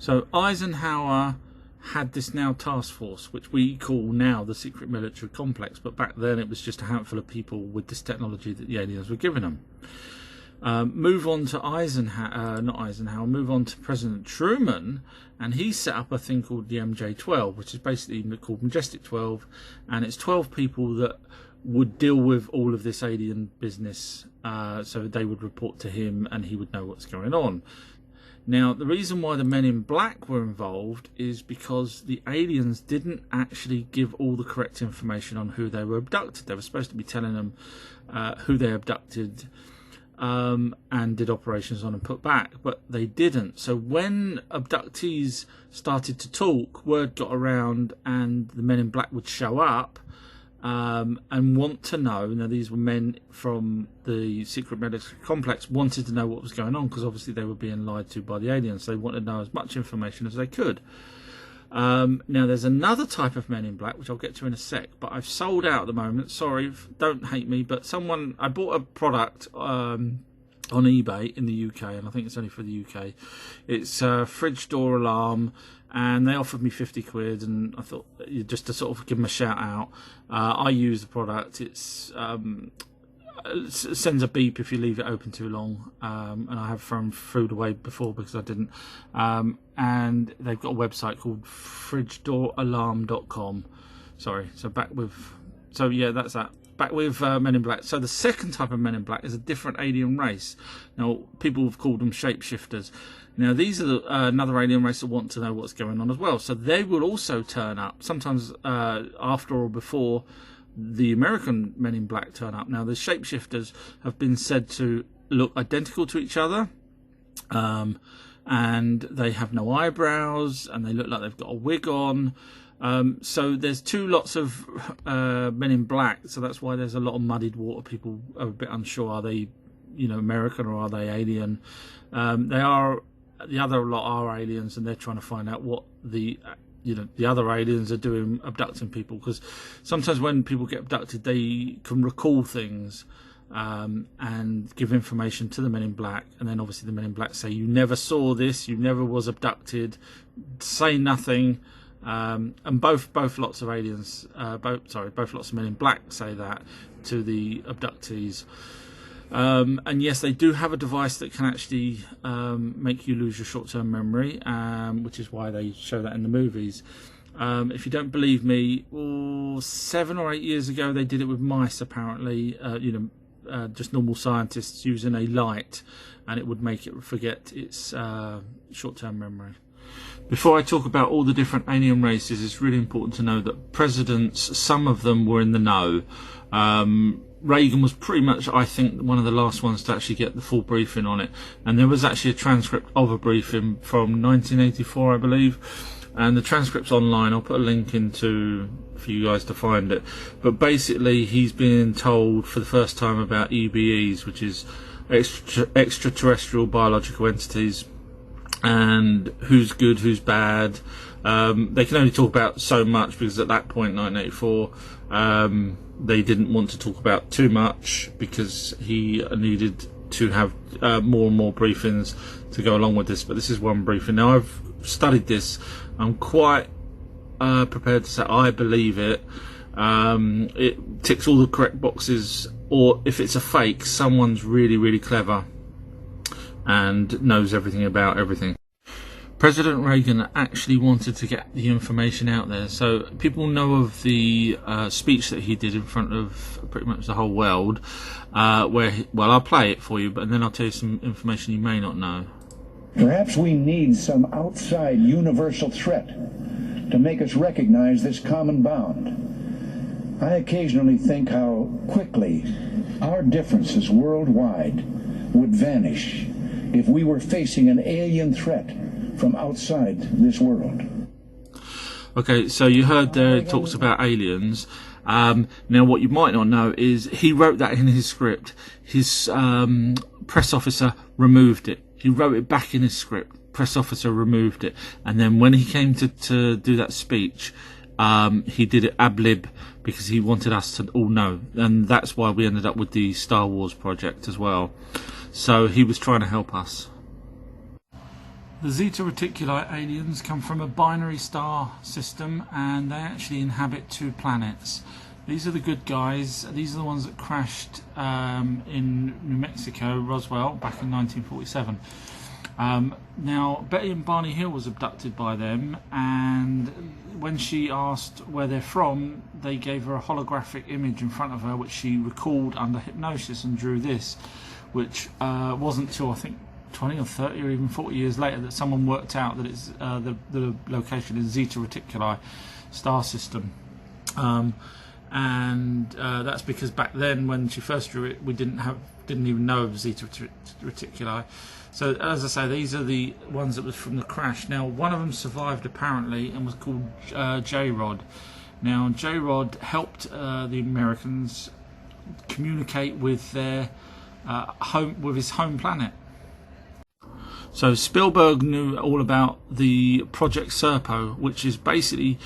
So Eisenhower had this now task force, which we call now the secret military complex, but back then it was just a handful of people with this technology that the aliens were giving them. Move on to move on to President Truman, and he set up a thing called the MJ-12, which is basically called Majestic 12, and it's 12 people that would deal with all of this alien business, so they would report to him and he would know what's going on. Now, the reason why the Men in Black were involved is because the aliens didn't actually give all the correct information on who they were abducted. They were supposed to be telling them who they abducted and did operations on and put back, but they didn't. So when abductees started to talk, word got around and the Men in Black would show up and want to know. Now, these were men from the secret military complex, wanted to know what was going on because obviously they were being lied to by the aliens. So they wanted to know as much information as they could. Now, there's another type of Men in Black, which I'll get to in a sec, but I've sold out at the moment. Sorry, don't hate me, but I bought a product on eBay in the UK, and I think it's only for the UK. It's a fridge door alarm, and they offered me 50 quid, and I thought, just to sort of give them a shout out, I use the product. It sends a beep if you leave it open too long, and I have thrown food away before because I didn't. And they've got a website called fridgedooralarm.com. Sorry, that's that. Back with Men in Black. So the second type of Men in Black is a different alien race. Now, people have called them shapeshifters. Now, these are another alien race that want to know what's going on as well. So they will also turn up, sometimes after or before the American Men in Black turn up. Now, the shapeshifters have been said to look identical to each other, and they have no eyebrows, and they look like they've got a wig on. So there's two lots of Men in Black, so that's why there's a lot of muddied water. People are a bit unsure, are they, American or are they alien? The other lot are aliens, and they're trying to find out what the other aliens are doing, abducting people, because sometimes when people get abducted, they can recall things and give information to the Men in Black, and then obviously the Men in Black say, you never saw this, you never was abducted, say nothing. And both lots of aliens, both lots of Men in Black say that to the abductees. And yes, they do have a device that can actually make you lose your short-term memory, which is why they show that in the movies. If you don't believe me, 7 or 8 years ago, they did it with mice, apparently, just normal scientists using a light, and it would make it forget its short-term memory. Before I talk about all the different alien races, it's really important to know that presidents, some of them were in the know. Reagan was pretty much, I think, one of the last ones to actually get the full briefing on it. And there was actually a transcript of a briefing from 1984, I believe. And the transcript's online. I'll put a link into for you guys to find it. But basically, he's being told for the first time about EBEs, which is extraterrestrial biological entities, and who's good, who's bad. They can only talk about so much because at that point, 1984, they didn't want to talk about too much because he needed to have more and more briefings to go along with this. But this is one briefing. Now, I've studied this. I'm quite prepared to say I believe it. It ticks all the correct boxes, or if it's a fake, someone's really, really clever and knows everything about everything. President Reagan actually wanted to get the information out there, so people know of the speech that he did in front of pretty much the whole world, I'll play it for you, but then I'll tell you some information you may not know. Perhaps we need some outside universal threat to make us recognize this common bond. I occasionally think how quickly our differences worldwide would vanish if we were facing an alien threat from outside this world. Okay, so you heard there it talks about aliens. Now, what you might not know is he wrote that in his script. His press officer removed it. He wrote it back in his script. Press officer removed it. And then when he came to do that speech, he did it ad lib because he wanted us to all know. And that's why we ended up with the Star Wars project as well. So he was trying to help us. The Zeta Reticuli aliens come from a binary star system, and they actually inhabit 2 planets. These are the good guys. These are the ones that crashed in New Mexico, Roswell, back in 1947. Now, Betty and Barney Hill was abducted by them, and when she asked where they're from, they gave her a holographic image in front of her, which she recalled under hypnosis and drew this, which wasn't till, I think, 20 or 30 or even 40 years later that someone worked out that it's the location is Zeta Reticuli star system. And that's because back then, when she first drew it, we didn't even know of Zeta Reticuli. So as I say, these are the ones that was from the crash. Now, one of them survived apparently and was called J-Rod. Now, J-Rod helped the Americans communicate with their his home planet. So Spielberg knew all about the Project Serpo, which is basically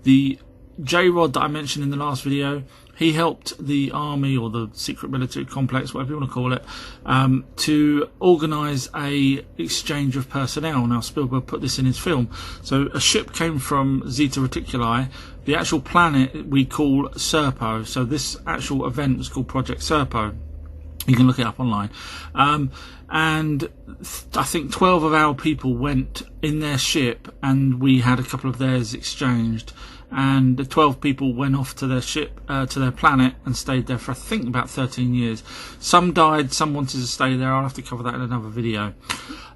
the J-Rod that I mentioned in the last video. He helped the army, or the secret military complex, whatever you want to call it, to organise a exchange of personnel. Now, Spielberg put this in his film. So a ship came from Zeta Reticuli. The actual planet we call Serpo. So this actual event was called Project Serpo. You can look it up online. And I think 12 of our people went in their ship, and we had a couple of theirs exchanged. And the 12 people went off to their ship, to their planet, and stayed there for, I think, about 13 years. Some died, some wanted to stay there. I'll have to cover that in another video.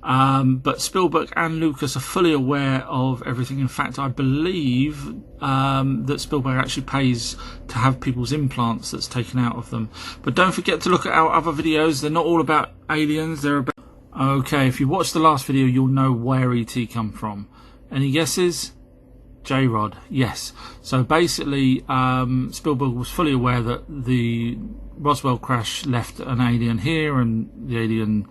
But Spielberg and Lucas are fully aware of everything. In fact, I believe that Spielberg actually pays to have people's implants that's taken out of them. But don't forget to look at our other videos. They're not all about aliens. They're about... Okay, if you watched the last video, you'll know where ET come from. Any guesses? J-Rod, yes. So basically, Spielberg was fully aware that the Roswell crash left an alien here, and the alien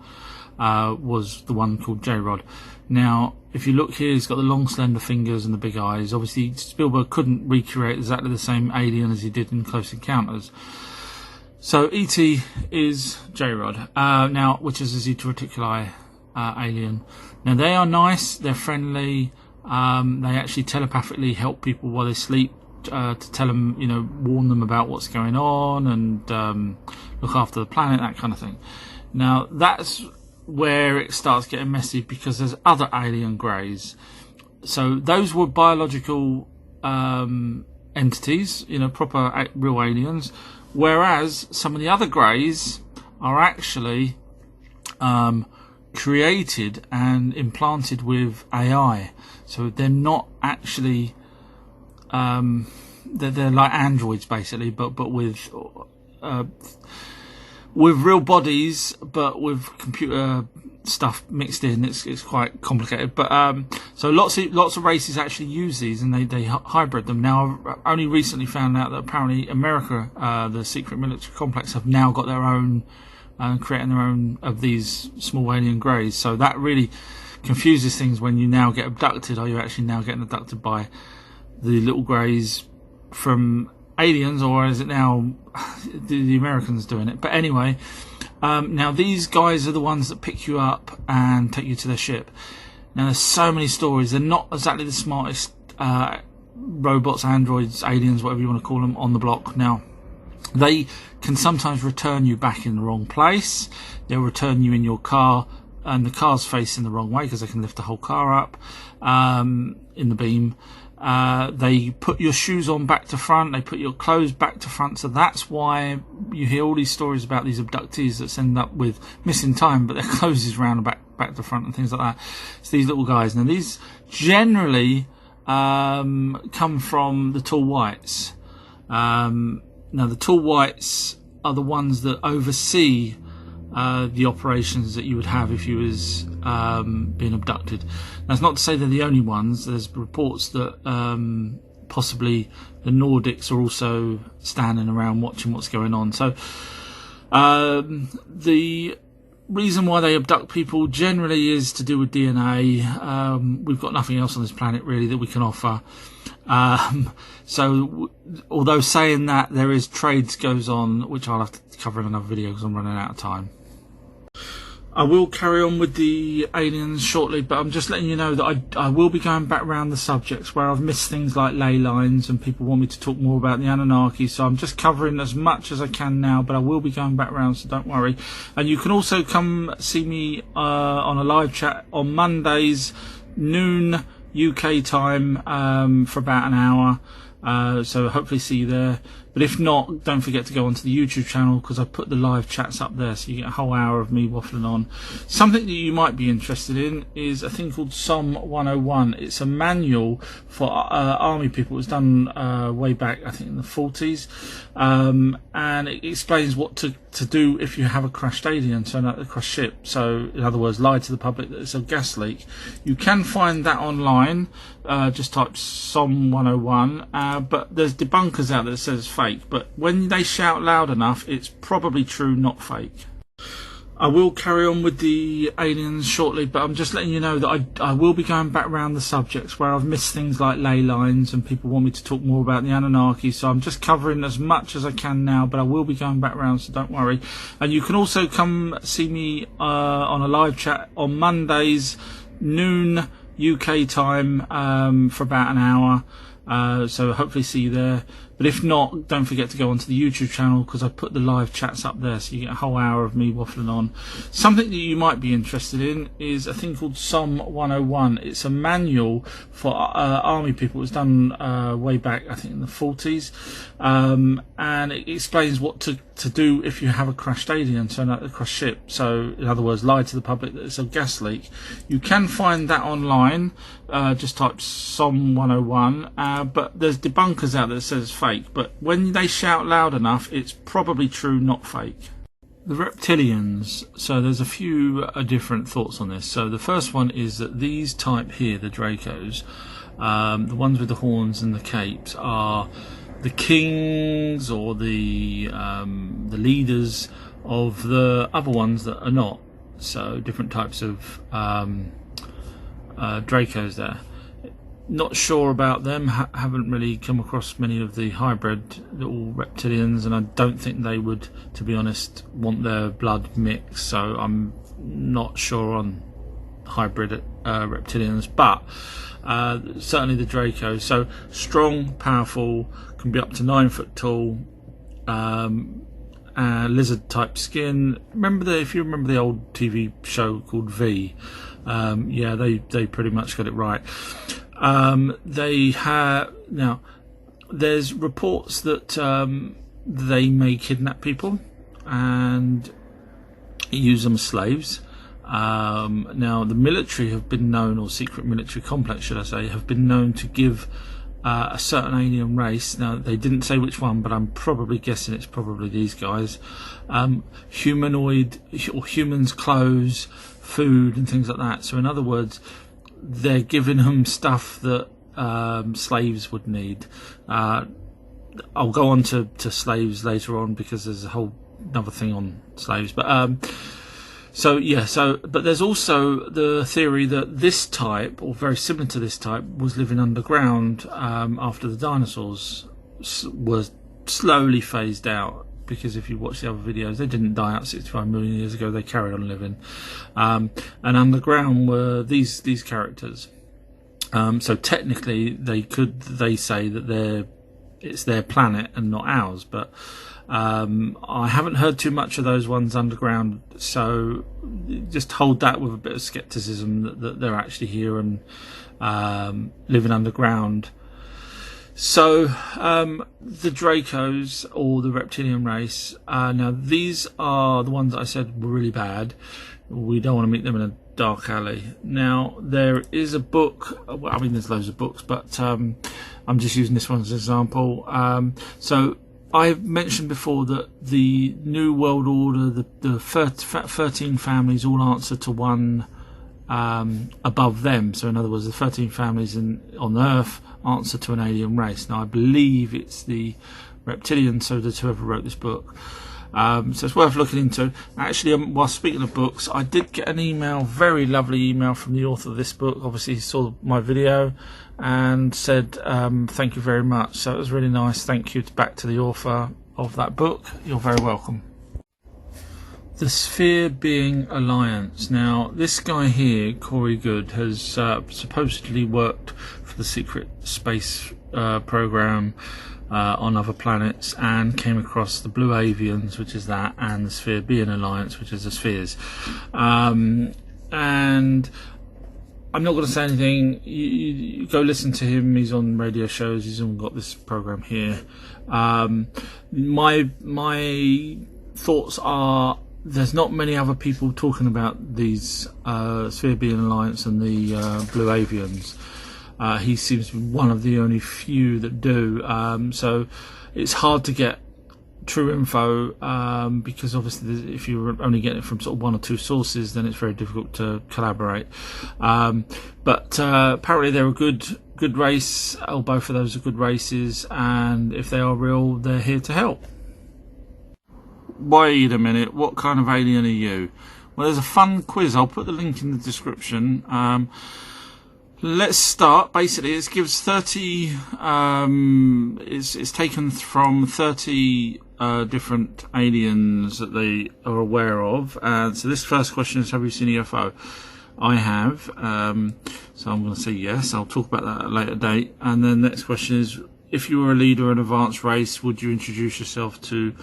was the one called J-Rod. Now, if you look here, he's got the long, slender fingers and the big eyes. Obviously, Spielberg couldn't recreate exactly the same alien as he did in Close Encounters. So E.T. is J-Rod, now, which is a Zeta Reticuli alien. Now, they are nice, they're friendly. They actually telepathically help people while they sleep, to tell them, warn them about what's going on, and look after the planet, that kind of thing. Now, that's where it starts getting messy, because there's other alien greys. So those were biological entities, proper real aliens, whereas some of the other greys are actually created and implanted with AI. So they're not actually they're like androids basically, but with real bodies, but with computer stuff mixed in. It's quite complicated, but so lots of races actually use these, and they hybrid them. Now, I've only recently found out that apparently America, the secret military complex, have now got their own, creating their own of these small alien greys. So that really confuses things when you now get abducted. Are you actually now getting abducted by the little greys from aliens, or is it now the Americans doing it? But anyway, now these guys are the ones that pick you up and take you to their ship. Now, there's so many stories. They're not exactly the smartest robots, androids, aliens, whatever you want to call them, on the block. Now, they can sometimes return you back in the wrong place. They'll return you in your car, and the car's facing the wrong way, because they can lift the whole car up in the beam. They put your shoes on back to front. They put your clothes back to front. So that's why you hear all these stories about these abductees that end up with missing time, but their clothes is round and back to front and things like that. It's these little guys. Now, these generally come from the tall whites. Now, the tall whites are the ones that oversee the operations that you would have if you was being abducted. That's not to say they're the only ones. There's reports that possibly the Nordics are also standing around watching what's going on. So the reason why they abduct people generally is to do with DNA. We've got nothing else on this planet really that we can offer. So although saying that, there is trades goes on, which I'll have to cover in another video because I'm running out of time. I will carry on with the aliens shortly, but I'm just letting you know that I will be going back around the subjects where I've missed things like ley lines and people want me to talk more about the Anunnaki, so I'm just covering as much as I can now, but I will be going back around, so don't worry. And you can also come see me on a live chat on Mondays, noon UK time, for about an hour. So hopefully see you there, but if not, don't forget to go onto the YouTube channel because I put the live chats up there, so you get a whole hour of me waffling on. Something that you might be interested in is a thing called SOM 101. It's a manual for army people. It was done way back, I think in the 40s, and it explains what to do if you have a crashed alien, so a crashed ship. So in other words, lie to the public that it's a gas leak. You can find that online. Just type SOM 101, but there's debunkers out there that says fake, but when they shout loud enough, it's probably true, not fake. I will carry on with the aliens shortly, but I'm just letting you know that I will be going back around the subjects where I've missed things like ley lines and people want me to talk more about the Anunnaki, so I'm just covering as much as I can now, but I will be going back around, so don't worry. And you can also come see me on a live chat on Mondays, noon UK time, for about an hour. So hopefully see you there, but if not, don't forget to go onto the YouTube channel because I put the live chats up there, so you get a whole hour of me waffling on. Something that you might be interested in is a thing called SOM 101. It's a manual for army people. It was done way back, I think in the 40s, and it explains what to do if you have a crashed alien, so a crashed ship. So in other words, lie to the public that it's a gas leak. You can find that online. Just type SOM 101, but there's debunkers out there that says fake, but when they shout loud enough, it's probably true, not fake. The Reptilians. So there's a few different thoughts on this. So the first one is that these type here, the Dracos, the ones with the horns and the capes, are the kings or the leaders of the other ones that are not. So different types of Dracos there. Not sure about them, haven't really come across many of the hybrid little reptilians, and I don't think they would, to be honest, want their blood mixed, so I'm not sure on hybrid reptilians, but certainly the Dracos. So strong, powerful, can be up to 9 foot tall, lizard type skin. If you remember the old TV show called V, yeah, they pretty much got it right. They have now. There's reports that they may kidnap people and use them as slaves. Now, the military have been known, or secret military complex, should I say, have been known to give a certain alien race. Now, they didn't say which one, but I'm probably guessing it's probably these guys. Humanoid or humans' clothes, food, and things like that. So, in other words, they're giving them stuff that slaves would need. I'll go on to slaves later on because there's a whole another thing on slaves. But but there's also the theory that this type, or very similar to this type, was living underground after the dinosaurs were slowly phased out. Because if you watch the other videos, they didn't die out 65 million years ago. They carried on living, and underground were these characters. So technically, they say that it's their planet and not ours. But I haven't heard too much of those ones underground. So just hold that with a bit of skepticism that they're actually here and living underground. So the Dracos, or the reptilian race, now these are the ones that I said were really bad. We don't want to meet them in a dark alley. Now, there is a book, well, I mean there's loads of books, but I'm just using this one as an example. So I've mentioned before that the New World Order, the 13 families all answer to one above them. So in other words, the 13 families on Earth answer to an alien race. Now I believe it's the Reptilians, so that's whoever wrote this book. So it's worth looking into. Actually, while speaking of books, I did get an email, very lovely email from the author of this book. Obviously he saw my video and said thank you very much. So it was really nice. Thank you back to the author of that book. You're very welcome. The Sphere Being Alliance. Now, this guy here, Corey Good, has supposedly worked for the secret space program on other planets, and came across the Blue Avians, which is that, and the Sphere Being Alliance, which is the spheres. And I'm not going to say anything. You go listen to him. He's on radio shows. He's even got this program here. My thoughts are, there's not many other people talking about these Sphere Being Alliance and the Blue Avians. He seems to be one of the only few that do. So it's hard to get true info because obviously if you're only getting it from sort of one or two sources, then it's very difficult to collaborate. But apparently they're a good race, or both of those are good races, and if they are real, they're here to help. Wait a minute, what kind of alien are you? Well, there's a fun quiz. I'll put the link in the description. Let's start. Basically, it gives 30. It's taken from 30 different aliens that they are aware of. So this first question is: have you seen a UFO? I have. So I'm going to say yes. I'll talk about that at a later date. And then the next question is: if you were a leader of an advanced race, would you introduce yourself to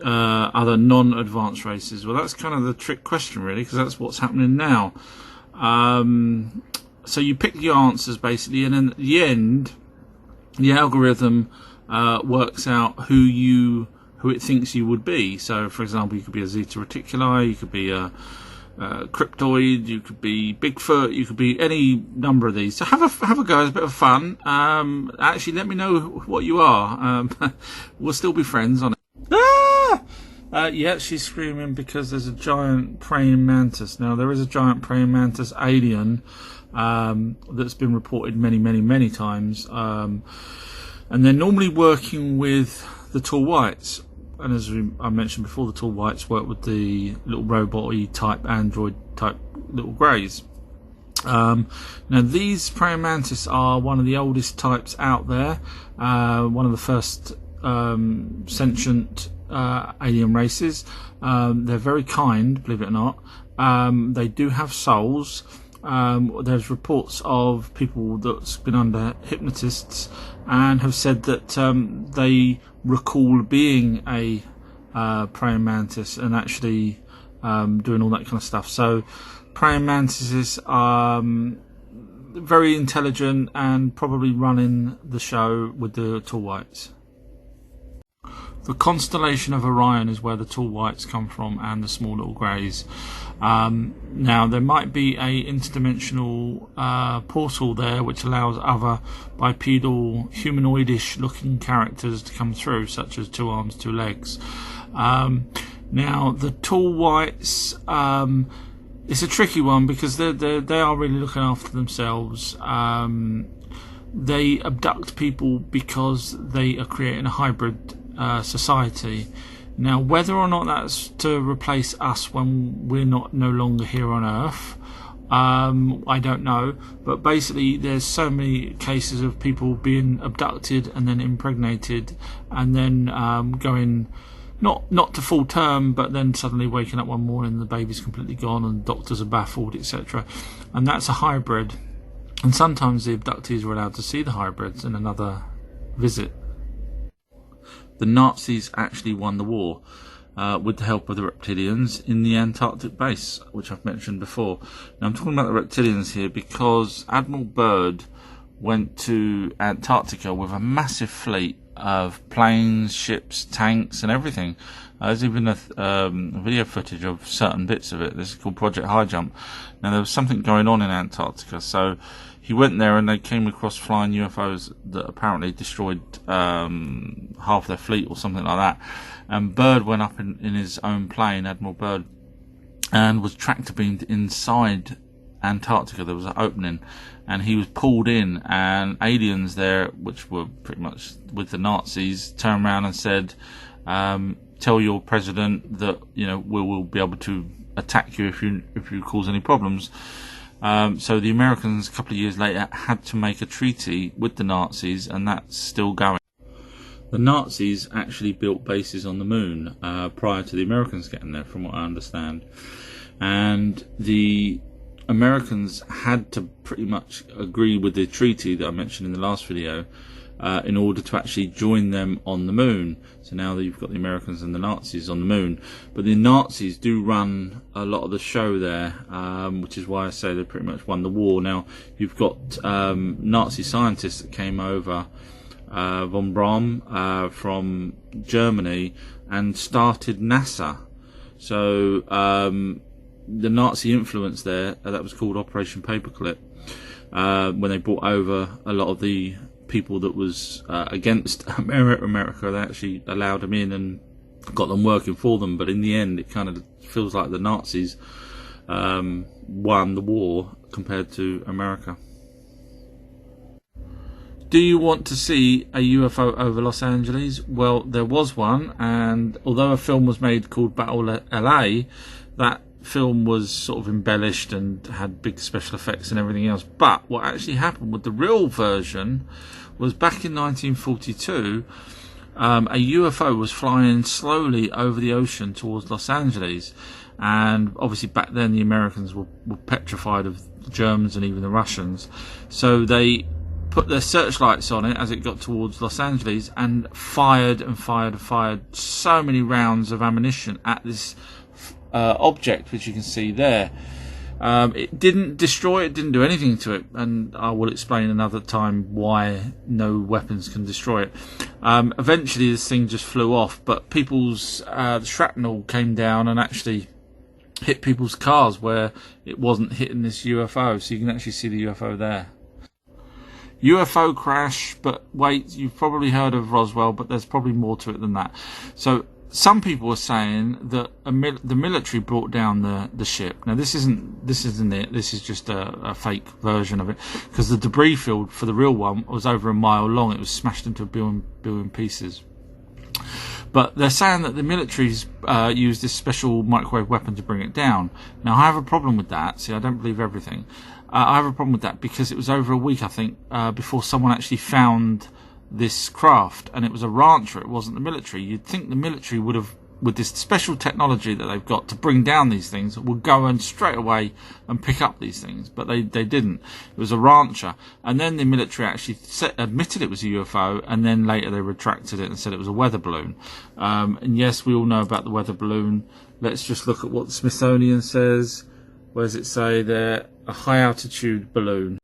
other non-advanced races? Well, that's kind of the trick question, really, because that's what's happening now. So you pick your answers, basically, and then at the end, the algorithm works out who it thinks you would be. So, for example, you could be a Zeta Reticuli, you could be a cryptoid, you could be Bigfoot, you could be any number of these. So have a go. It's a bit of fun. Actually, let me know what you are. We'll still be friends on it. Yeah, she's screaming because there's a giant praying mantis. Now, there is a giant praying mantis alien that's been reported many times, and they're normally working with the tall whites. And as I mentioned before, the tall whites work with the little robot-y type, android type little greys. Now, these praying mantis are one of the oldest types out there, one of the first sentient alien races. They're very kind, believe it or not. They do have souls. There's reports of people that's been under hypnotists and have said that they recall being a praying mantis and actually doing all that kind of stuff. So praying mantises are very intelligent and probably running the show with the tall whites. The constellation of Orion is where the tall whites come from, and the small little greys. Now, there might be a interdimensional portal there which allows other bipedal, humanoidish looking characters to come through, such as 2 arms, 2 legs. Now, the tall whites, it's a tricky one because they are really looking after themselves. They abduct people because they are creating a hybrid society. Now, whether or not that's to replace us when we're no longer here on Earth, I don't know. But basically, there's so many cases of people being abducted and then impregnated, and then going not to full term, but then suddenly waking up one morning and the baby's completely gone and doctors are baffled, etc. And that's a hybrid. And sometimes the abductees are allowed to see the hybrids in another visit. The Nazis actually won the war with the help of the Reptilians in the Antarctic base, which I've mentioned before. Now, I'm talking about the Reptilians here because Admiral Byrd went to Antarctica with a massive fleet of planes, ships, tanks and everything. There's even a video footage of certain bits of it. This is called Project High Jump. Now, there was something going on in Antarctica, so he went there and they came across flying UFOs that apparently destroyed half their fleet or something like that. And Byrd went up in his own plane, Admiral Byrd, and was tractor beamed inside Antarctica. There was an opening and he was pulled in, and aliens there, which were pretty much with the Nazis, turned around and said, tell your president that, you know, we will be able to attack you if you cause any problems. So the Americans, a couple of years later, had to make a treaty with the Nazis, and that's still going. The Nazis actually built bases on the moon prior to the Americans getting there, from what I understand. And the Americans had to pretty much agree with the treaty that I mentioned in the last video in order to actually join them on the moon. So now that you've got the Americans and the Nazis on the moon, but the Nazis do run a lot of the show there, which is why I say they pretty much won the war. Now you've got Nazi scientists that came over, von Braun from Germany, and started NASA. So the Nazi influence there, that was called Operation Paperclip, when they brought over a lot of the people that was against America. They actually allowed them in and got them working for them, but in the end it kind of feels like the Nazis won the war compared to America. Do you want to see a UFO over Los Angeles? Well, there was one, and although a film was made called Battle LA, that film was sort of embellished and had big special effects and everything else. But what actually happened with the real version was back in 1942, a UFO was flying slowly over the ocean towards Los Angeles. And obviously back then the Americans were petrified of the Germans and even the Russians. So they put their searchlights on it as it got towards Los Angeles and fired and fired and fired so many rounds of ammunition at this object, which you can see there. It didn't destroy it, didn't do anything to it, and I will explain another time why no weapons can destroy it. Eventually this thing just flew off, but people's shrapnel came down and actually hit people's cars where it wasn't hitting this UFO, so you can actually see the UFO there. UFO crash, but wait, you've probably heard of Roswell, but there's probably more to it than that. So some people are saying that the military brought down the ship. Now this isn't it. This is just a fake version of it, because the debris field for the real one was over a mile long. It was smashed into a billion pieces. But they're saying that the military's used this special microwave weapon to bring it down. Now I have a problem with that. See, I don't believe everything. I have a problem with that because it was over a week, I think, before someone actually found this craft, and it was a rancher. It wasn't the military. You'd think the military would have, with this special technology that they've got to bring down these things, would go and straight away and pick up these things, but they didn't. It was a rancher, and then the military actually admitted it was a UFO, and then later they retracted it and said it was a weather balloon. And yes, we all know about the weather balloon. Let's just look at what the Smithsonian says. Where does it say there? A high altitude balloon.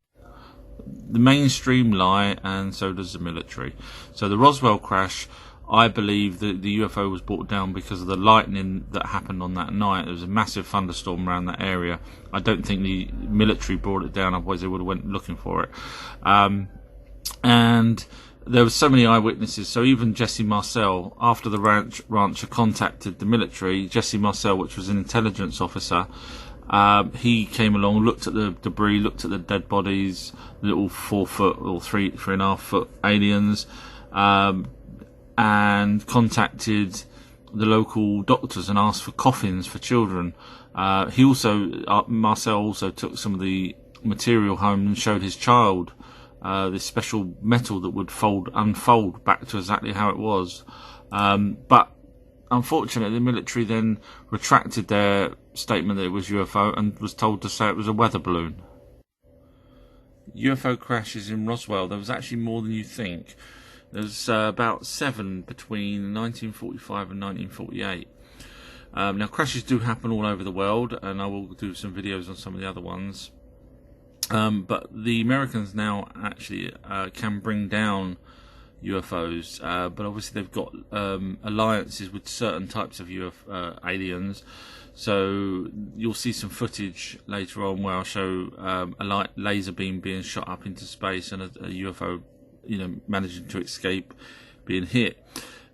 The mainstream lie, and so does the military. So the Roswell crash, I believe that the UFO was brought down because of the lightning that happened on that night. There was a massive thunderstorm around that area. I don't think the military brought it down, otherwise they would have went looking for it. And there were so many eyewitnesses. So even Jesse Marcel, after the rancher contacted the military, Jesse Marcel, which was an intelligence officer, he came along, looked at the debris, looked at the dead bodies, little 4 foot or 3.5 foot aliens, and contacted the local doctors and asked for coffins for children. Marcel also took some of the material home and showed his child this special metal that would unfold back to exactly how it was. But unfortunately, the military then retracted their statement that it was UFO and was told to say it was a weather balloon. UFO crashes in Roswell, there was actually more than you think. There's about 7 between 1945 and 1948. Now, crashes do happen all over the world, and I will do some videos on some of the other ones. But the Americans now actually can bring down UFOs, but obviously they've got alliances with certain types of aliens. So you'll see some footage later on where I'll show a laser beam being shot up into space and a UFO, managing to escape being hit.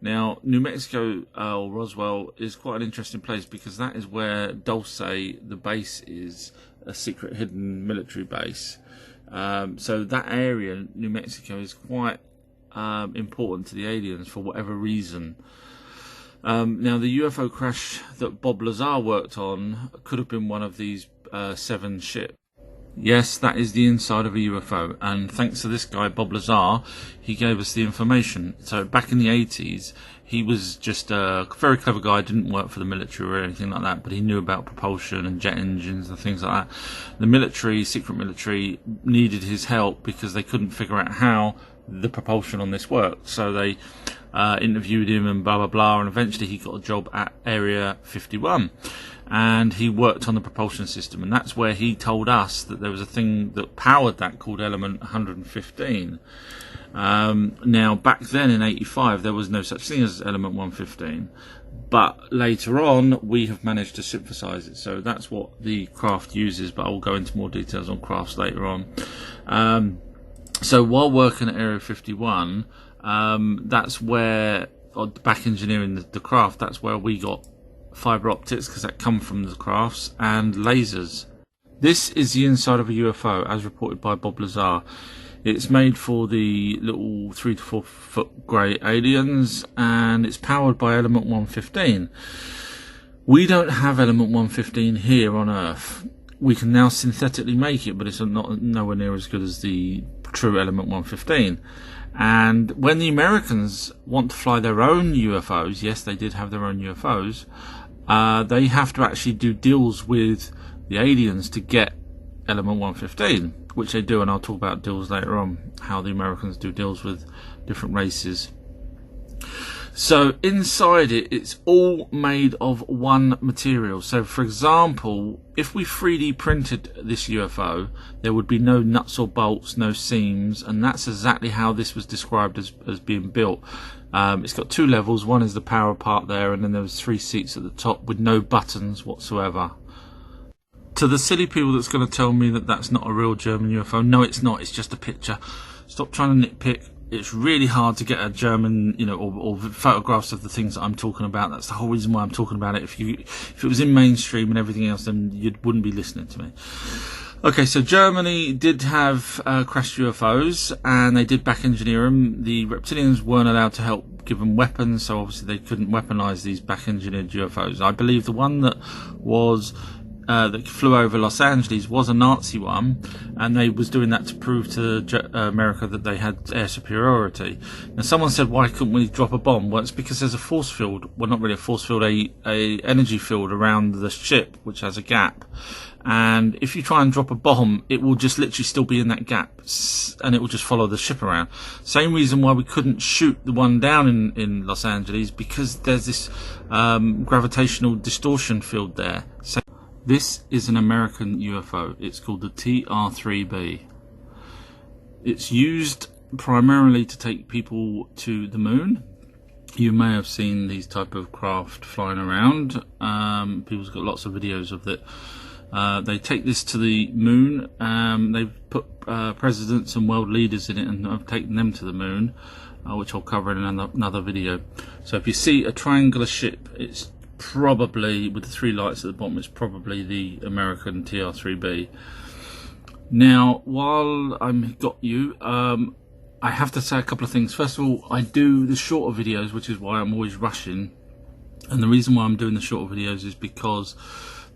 Now, New Mexico, or Roswell, is quite an interesting place because that is where Dulce, the base, is a secret hidden military base. So that area, New Mexico, is quite important to the aliens for whatever reason. Now, the UFO crash that Bob Lazar worked on could have been one of these 7 ships. Yes, that is the inside of a UFO, and thanks to this guy, Bob Lazar, he gave us the information. So back in the 80s, he was just a very clever guy, didn't work for the military or anything like that, but he knew about propulsion and jet engines and things like that. The military, secret military, needed his help because they couldn't figure out how the propulsion on this worked. So they interviewed him and blah, blah, blah, and eventually he got a job at Area 51. And he worked on the propulsion system, and that's where he told us that there was a thing that powered that called element 115. Now, back then in 85, there was no such thing as element 115, but later on, we have managed to synthesize it, so that's what the craft uses, but I'll go into more details on crafts later on. So while working at Area 51, that's where, back engineering the craft, that's where we got fibre optics, because that come from the crafts, and lasers. This is the inside of a UFO, as reported by Bob Lazar. It's made for the little 3 to 4 foot grey aliens, and it's powered by element 115. We don't have element 115 here on Earth. We can now synthetically make it, but it's nowhere near as good as the true element 115. And when the Americans want to fly their own UFOs, yes, they did have their own UFOs, they have to actually do deals with the aliens to get element 115, which they do, and I'll talk about deals later on, how the Americans do deals with different races. So inside it, it's all made of one material. So for example, if we 3D printed this UFO, there would be no nuts or bolts, no seams, and that's exactly how this was described as being built. It's got 2 levels. One is the power part there, and then there was 3 seats at the top with no buttons whatsoever. To the silly people that's going to tell me that that's not a real German UFO, no, it's not. It's just a picture. Stop trying to nitpick. It's really hard to get a German, or photographs of the things that I'm talking about. That's the whole reason why I'm talking about it. If it was in mainstream and everything else, then you wouldn't be listening to me. Okay, so Germany did have crashed UFOs, and they did back engineer them. The Reptilians weren't allowed to help give them weapons, so obviously they couldn't weaponize these back engineered UFOs. I believe the one that was that flew over Los Angeles was a Nazi one, and they was doing that to prove to America that they had air superiority. Now someone said, why couldn't we drop a bomb? Well, it's because there's a force field, well not really a force field, a energy field around the ship which has a gap, and if you try and drop a bomb, it will just literally still be in that gap, and it will just follow the ship around. Same reason why we couldn't shoot the one down in Los Angeles, because there's this gravitational distortion field there. So this is an American UFO. It's called the TR-3B. It's used primarily to take people to the moon. You may have seen these type of craft flying around. People's got lots of videos of it. They take this to the moon. They've put presidents and world leaders in it and have taken them to the moon, which I'll cover in another video. So if you see a triangular ship, it's probably, with the 3 lights at the bottom, it's probably the American TR-3B. Now, while I've got you, I have to say a couple of things. First of all, I do the shorter videos, which is why I'm always rushing. And the reason why I'm doing the shorter videos is because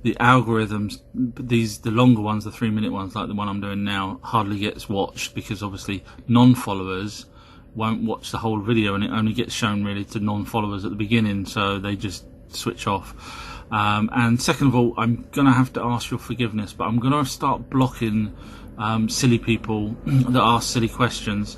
the algorithms, the longer ones, the 3-minute ones, like the one I'm doing now, hardly gets watched, because obviously non-followers won't watch the whole video, and it only gets shown really to non-followers at the beginning, so they just switch off. And second of all, I'm gonna have to ask your forgiveness, but I'm gonna start blocking silly people that ask silly questions,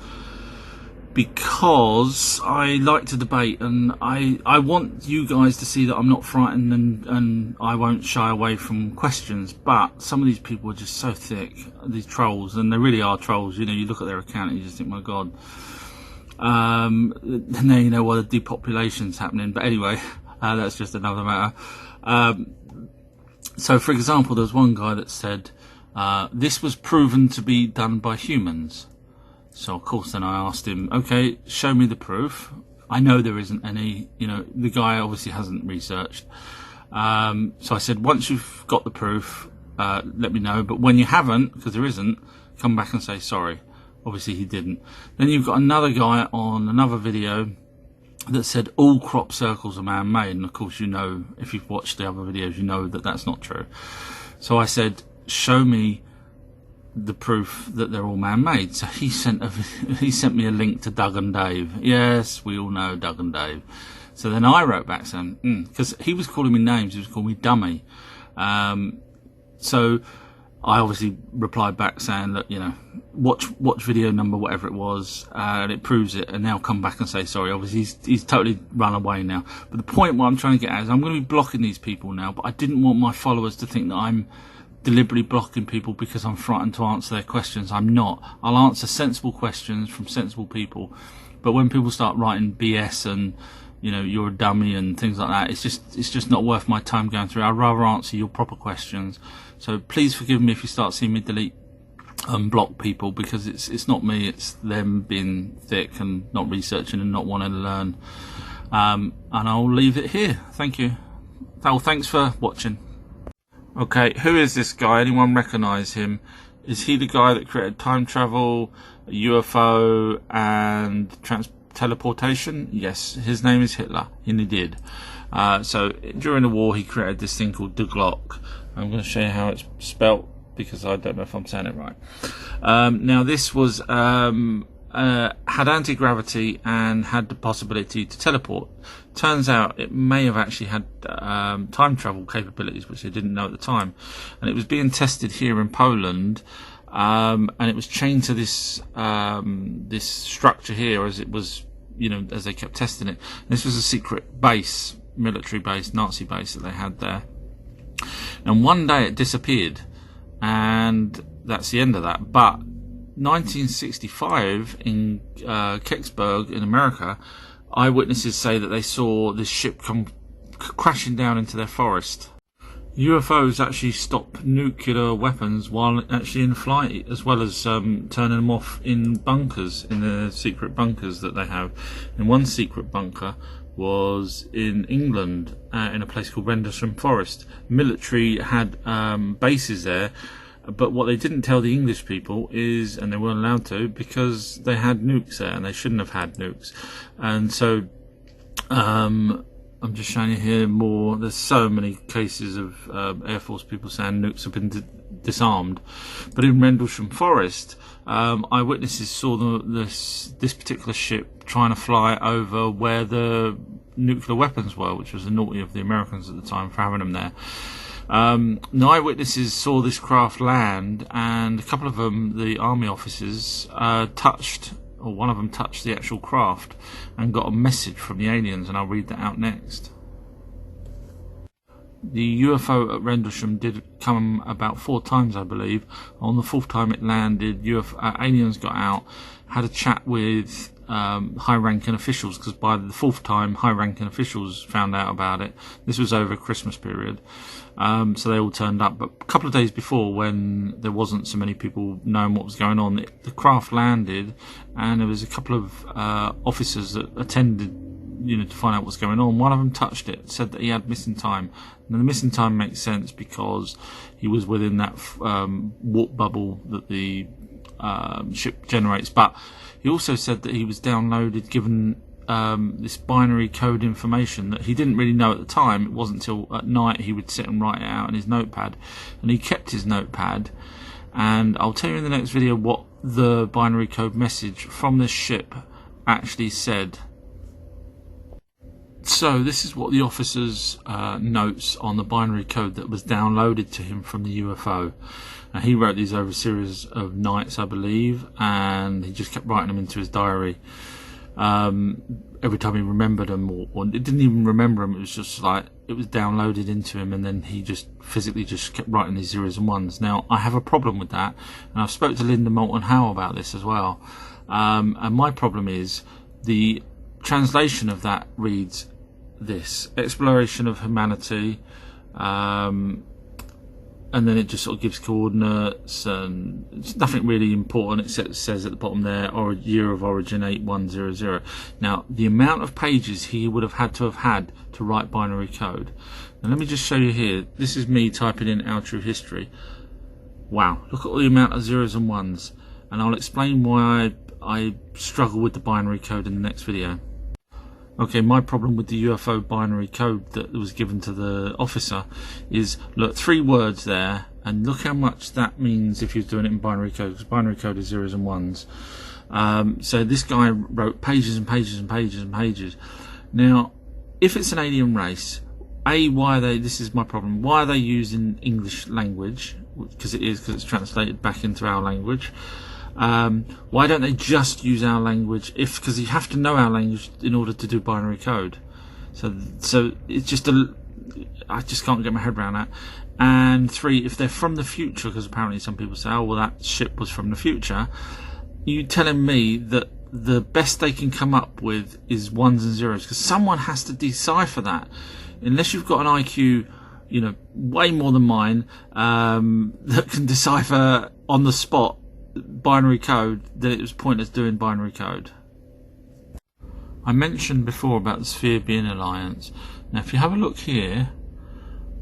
because I like to debate, and I want you guys to see that I'm not frightened, and I won't shy away from questions. But some of these people are just so thick, these trolls, and they really are trolls. You look at their account and you just think, my God. Now you know why the depopulation's happening. But anyway, that's just another matter. So for example, there's one guy that said this was proven to be done by humans. So of course then I asked him, okay, show me the proof. I know there isn't any, the guy obviously hasn't researched. So I said, once you've got the proof, let me know, but when you haven't, because there isn't, come back and say sorry. Obviously he didn't. Then you've got another guy on another video that said all crop circles are man-made, and of course if you've watched the other videos, you know that that's not true. So I said, show me the proof that they're all man-made. So he sent me a link to Doug and Dave. Yes, we all know Doug and Dave. So then I wrote back saying, because he was calling me names, he was calling me dummy. So I obviously replied back saying that, you know, watch video number, whatever it was, and it proves it, and now come back and say sorry. Obviously he's totally run away now. But the point what I'm trying to get at is I'm going to be blocking these people now, but I didn't want my followers to think that I'm deliberately blocking people because I'm frightened to answer their questions. I'm not. I'll answer sensible questions from sensible people. But when people start writing BS and, you know, you're a dummy and things like that, it's just not worth my time going through. I'd rather answer your proper questions. So please forgive me if you start seeing me delete and block people, because it's not me, it's them being thick and not researching and not wanting to learn. And I'll leave it here. Thank you. Well, thanks for watching. Okay, who is this guy? Anyone recognise him? Is he the guy that created time travel, UFO, and teleportation? Yes, his name is Hitler, and he did. So during the war, he created this thing called the Glock. I'm going to show you how it's spelt, because I don't know if I'm saying it right. Now, this was had anti-gravity and had the possibility to teleport. Turns out it may have actually had time travel capabilities, which they didn't know at the time. And it was being tested here in Poland, and it was chained to this this structure here, as it was, you know, as they kept testing it. And this was a secret base, military base, Nazi base that they had there. And one day it disappeared, and that's the end of that. But 1965 in Kecksburg in America, eyewitnesses say that they saw this ship come crashing down into their forest. UFOs actually stop nuclear weapons while actually in flight, as well as turning them off in bunkers, in the secret bunkers that they have. And one secret bunker was in England, in a place called Rendlesham Forest. Military had bases there, but what they didn't tell the English people is, and they weren't allowed to, because they had nukes there and they shouldn't have had nukes. And so I'm just showing you here more. There's so many cases of Air Force people saying nukes have been disarmed. But in Rendlesham Forest, eyewitnesses saw this particular ship trying to fly over where the nuclear weapons were, which was the naughty of the Americans at the time for having them there. The eyewitnesses saw this craft land, and a couple of them, the army officers, touched, or one of them touched the actual craft and got a message from the aliens, and I'll read that out next. The UFO at Rendlesham did come about 4 times, I believe. On the 4th time it landed, aliens got out, had a chat with high-ranking officials, because by the 4th time high-ranking officials found out about it. This was over a Christmas period, so they all turned up. But a couple of days before, when there wasn't so many people knowing what was going on, the craft landed, and there was a couple of officers that attended, you know, to find out what's going on. One of them touched it, said that he had missing time. Now, the missing time makes sense because he was within that warp bubble that the ship generates. But he also said that he was downloaded, given this binary code information that he didn't really know at the time. It wasn't until at night he would sit and write it out in his notepad, and he kept his notepad. And I'll tell you in the next video what the binary code message from this ship actually said. So this is what the officer's notes on the binary code that was downloaded to him from the UFO. And he wrote these over a series of nights, I believe, and he just kept writing them into his diary. Every time he remembered them, or it didn't even remember them, it was just like it was downloaded into him, and then he just physically just kept writing these zeros and ones. Now, I have a problem with that, and I've spoke to Linda Moulton Howe about this as well. And my problem is the translation of that reads this: exploration of humanity, and then it just sort of gives coordinates, and it's nothing really important. It says at the bottom there, or year of origin 8100. Now, the amount of pages he would have had to write binary code. Now, let me just show you here. This is me typing in our true history. Wow, look at all the amount of zeros and ones, and I'll explain why I struggle with the binary code in the next video. Okay, my problem with the UFO binary code that was given to the officer is, look, 3 words there, and look how much that means if you're doing it in binary code, because binary code is zeros and ones. So this guy wrote pages and pages and pages and pages. Now, if it's an alien race, why are they? This is my problem. Why are they using English language? Because it's translated back into our language. Why don't they just use our language? Because you have to know our language in order to do binary code. So it's just I just can't get my head around that. And 3, if they're from the future, because apparently some people say, oh well, that ship was from the future. You telling me that the best they can come up with is ones and zeros? Because someone has to decipher that. Unless you've got an IQ, way more than mine, that can decipher on the spot binary code, then it was pointless doing binary code. I mentioned before about the sphere being an alliance. Now, if you have a look here,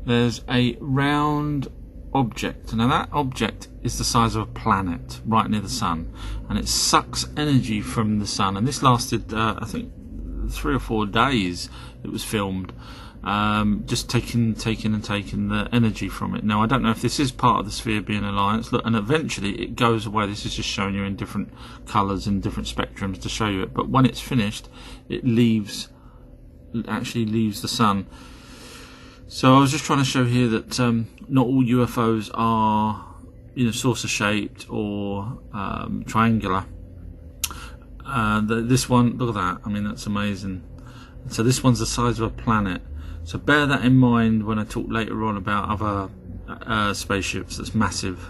there's a round object. Now that object is the size of a planet right near the sun, and it sucks energy from the sun, and this lasted I think 3 or 4 days. It was filmed, just taking the energy from it. Now I don't know if this is part of the sphere being alliance. Look, and eventually it goes away. This is just showing you in different colours and different spectrums to show you it, but when it's finished it actually leaves the sun. So I was just trying to show here that not all UFOs are, saucer shaped or triangular. This one, look at that. I mean, that's amazing. So this one's the size of a planet. So bear that in mind when I talk later on about other spaceships. That's massive.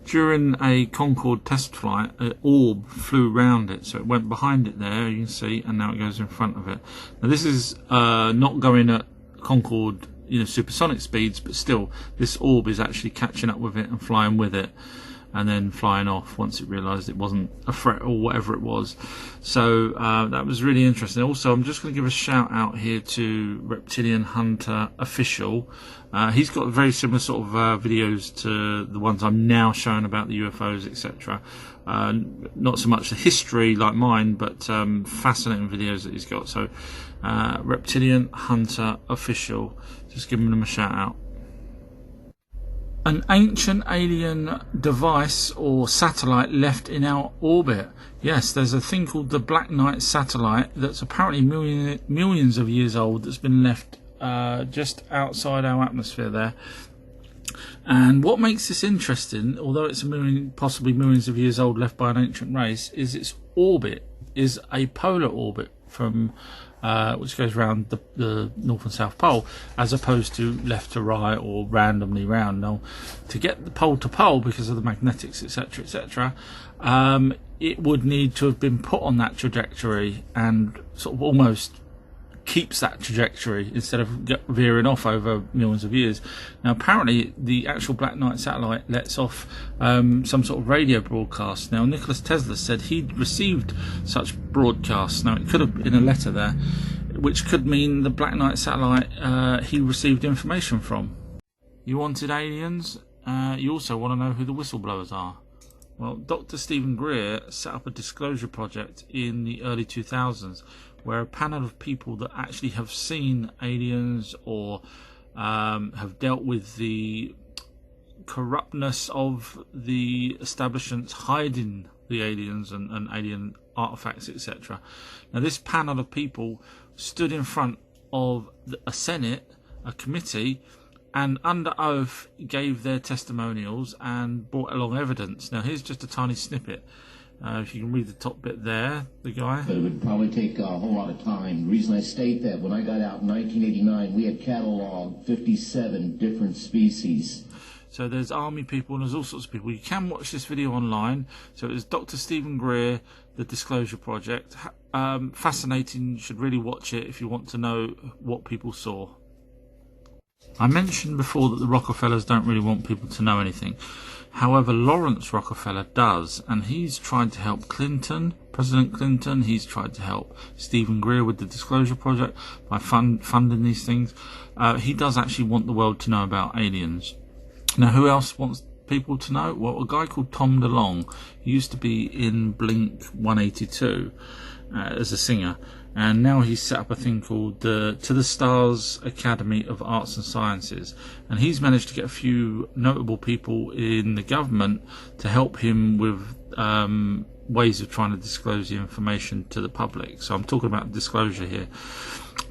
During a Concorde test flight, an orb flew around it, so it went behind it there, you can see, and now it goes in front of it. Now this is not going at Concorde, supersonic speeds, but still, this orb is actually catching up with it and flying with it, and then flying off once it realised it wasn't a threat or whatever it was. So that was really interesting. Also, I'm just going to give a shout out here to Reptilian Hunter Official. He's got very similar sort of videos to the ones I'm now showing about the UFOs, etc. Not so much the history like mine, but fascinating videos that he's got. So Reptilian Hunter Official, just giving him a shout out. An ancient alien device or satellite left in our orbit. Yes, there's a thing called the Black Knight satellite that's apparently millions of years old, that's been left just outside our atmosphere there. And what makes this interesting, although it's possibly millions of years old, left by an ancient race, is its orbit is a polar orbit from which goes around the North and South Pole, as opposed to left to right or randomly round. Now, to get the pole to pole, because of the magnetics, etc., etc., it would need to have been put on that trajectory and sort of almost keeps that trajectory instead of veering off over millions of years. Now, apparently, the actual Black Knight satellite lets off some sort of radio broadcast. Now, Nikola Tesla said he'd received such broadcasts. Now, it could have been a letter there, which could mean the Black Knight satellite he received information from. You wanted aliens? You also want to know who the whistleblowers are. Well, Dr. Stephen Greer set up a disclosure project in the early 2000s, where a panel of people that actually have seen aliens or have dealt with the corruptness of the establishments hiding the aliens and alien artifacts, etc. Now, this panel of people stood in front of a Senate, a committee, and under oath gave their testimonials and brought along evidence. Now, here's just a tiny snippet. If you can read the top bit there, the guy. But it would probably take a whole lot of time. The reason I state that, when I got out in 1989, we had catalogued 57 different species. So there's army people and there's all sorts of people. You can watch this video online. So it's Dr. Stephen Greer, the Disclosure Project. Fascinating. You should really watch it if you want to know what people saw. I mentioned before that the Rockefellers don't really want people to know anything. However, Lawrence Rockefeller does, and he's tried to help Clinton, President Clinton. He's tried to help Stephen Greer with the Disclosure Project by funding these things. He does actually want the world to know about aliens. Now, who else wants people to know? Well, a guy called Tom DeLonge. He used to be in Blink 182 as a singer, and now he's set up a thing called the To the Stars Academy of Arts and Sciences, and he's managed to get a few notable people in the government to help him with ways of trying to disclose the information to the public. So I'm talking about disclosure here.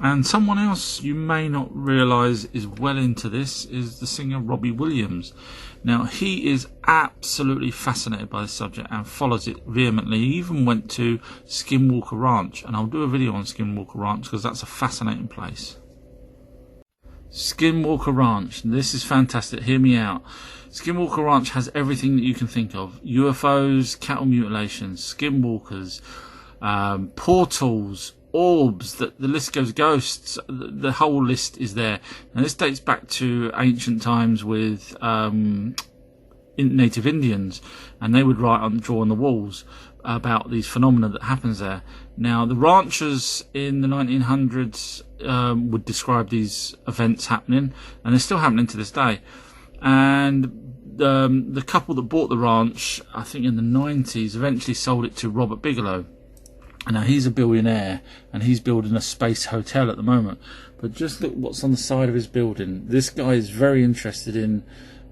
And someone else you may not realise is well into this is the singer Robbie Williams. Now, he is absolutely fascinated by this subject and follows it vehemently. He even went to Skinwalker Ranch, and I'll do a video on Skinwalker Ranch because that's a fascinating place. Skinwalker Ranch, this is fantastic, hear me out. Skinwalker Ranch has everything that you can think of: UFOs, cattle mutilations, skinwalkers, portals, orbs, the list goes, ghosts, the whole list is there. And this dates back to ancient times with native Indians, and they would draw on the walls about these phenomena that happens there. Now, the ranchers in the 1900s would describe these events happening, and they're still happening to this day. And the couple that bought the ranch, I think in the 90s, eventually sold it to Robert Bigelow. Now, he's a billionaire, and he's building a space hotel at the moment. But just look what's on the side of his building. This guy is very interested in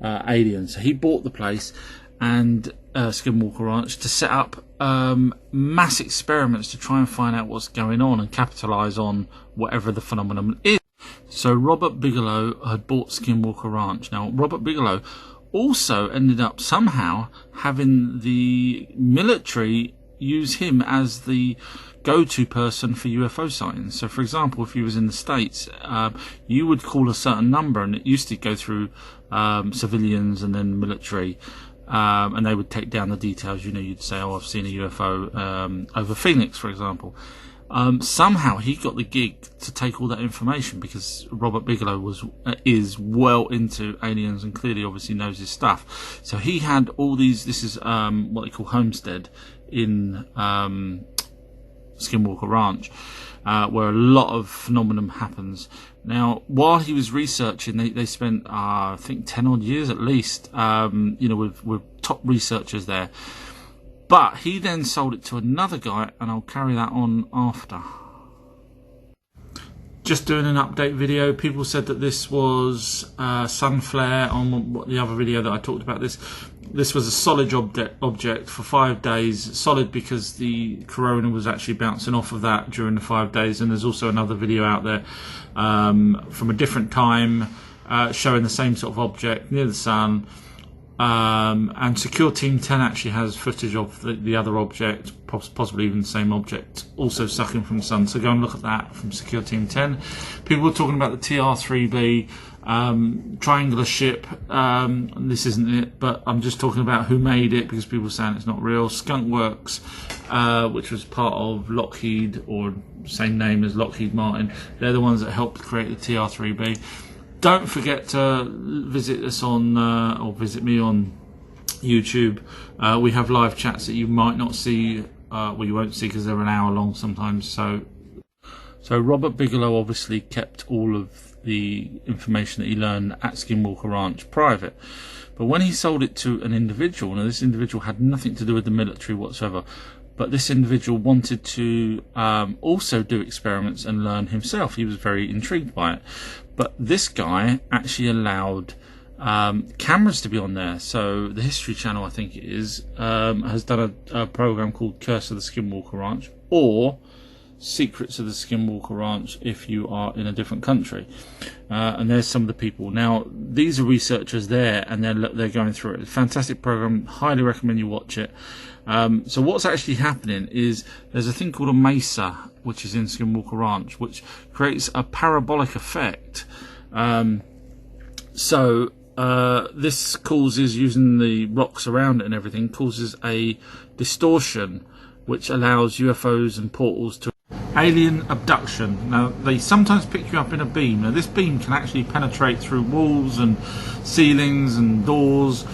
aliens. So he bought the place and Skinwalker Ranch to set up mass experiments to try and find out what's going on and capitalise on whatever the phenomenon is. So Robert Bigelow had bought Skinwalker Ranch. Now, Robert Bigelow also ended up somehow having the military use him as the go-to person for UFO sightings. So, for example, if you was in the States, you would call a certain number, and it used to go through civilians and then military, and they would take down the details. You know, you'd say, "Oh, I've seen a UFO over Phoenix," for example. Somehow he got the gig to take all that information because Robert Bigelow is well into aliens and clearly obviously knows his stuff. So he had all these, this is what they call homestead in Skinwalker Ranch, where a lot of phenomenon happens. Now, while he was researching, they spent I think 10 odd years at least, with top researchers there. But he then sold it to another guy, and I'll carry that on after. Just doing an update video. People said that this was sun flare on the other video that I talked about. This was a solid object for 5 days. Solid because the corona was actually bouncing off of that during the 5 days. And there's also another video out there from a different time showing the same sort of object near the sun. And Secure Team 10 actually has footage of the other object, possibly even the same object, also sucking from the sun. So go and look at that from Secure Team 10. People were talking about the TR-3B triangular ship. This isn't it, but I'm just talking about who made it because people are saying it's not real. Skunk Works, which was part of Lockheed, or same name as Lockheed Martin. They're the ones that helped create the TR-3B. Don't forget to visit us on, or visit me on YouTube. We have live chats that you might not see, well, you won't see because they're an hour long sometimes. So Robert Bigelow obviously kept all of the information that he learned at Skinwalker Ranch private. But when he sold it to an individual, now this individual had nothing to do with the military whatsoever, but this individual wanted to also do experiments and learn himself. He was very intrigued by it. But this guy actually allowed cameras to be on there. So the History Channel, I think it is, has done a program called Curse of the Skinwalker Ranch, or Secrets of the Skinwalker Ranch if you are in a different country. And there's some of the people. Now, these are researchers there, and they're going through it. It's a fantastic program. Highly recommend you watch it. So what's actually happening is there's a thing called a mesa, which is in Skinwalker Ranch, which creates a parabolic effect. This causes, using the rocks around it and everything, causes a distortion which allows UFOs and portals to alien abduction. Now, they sometimes pick you up in a beam. Now, this beam can actually penetrate through walls and ceilings and doors,